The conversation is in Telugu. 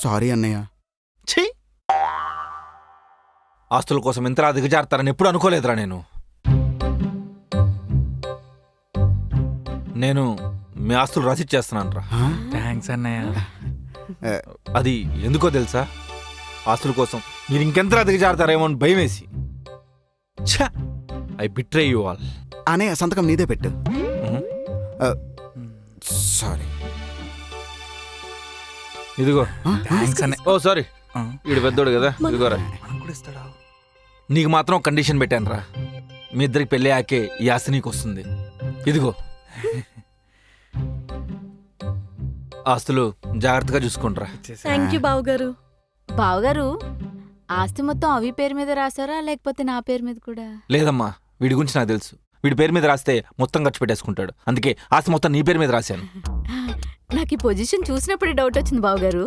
సారీ అన్నయ్య. ఛీ! ఆస్తుల కోసం ఇంతలా దిగజారుతారని ఎప్పుడు అనుకోలేదురా నేను మీ ఆస్తులు రసిచ్చేస్తున్నాను రా. థ్యాంక్స్ అన్నయ్య. అది ఎందుకో తెలుసా? ఆస్తుల కోసం మీరు ఇంకెంతలా దిగజారుతారేమో అని భయం వేసి. I betray you all. అన్నయ్య సంతకం నీదే పెట్టు. సారీ. ఇదిగో. థ్యాంక్స్ అన్నయ్య. ఓ సారీ, వీడు పెద్దోడు కదా. ఇదిగోరా. మనకు కూడా ఇస్తాడా? నీకు మాత్రం కండిషన్ పెట్టాను రా. మీ ఇద్దరికి పెళ్ళి ఆకే ఈ ఆస్తి నీకు వస్తుంది. ఇదిగో. ఆస్తులు జాగ్రత్తగా చూసుకుంటారా. థ్యాంక్ యూ బావగారు. బావగారు, ఆస్తి మొత్తం అవి పేరు మీద రాసారా లేకపోతే నా పేరు మీద కూడా? లేదమ్మా, వీడి గురించి నాకు తెలుసు. వీడి పేరు మీద రాస్తే మొత్తం ఖర్చు పెట్టేసుకుంటాడు. అందుకే ఆస్తి మొత్తం నీ పేరు మీద రాశాను. నాకు ఈ పొజిషన్ చూసినప్పుడే డౌట్ వచ్చింది బావగారు.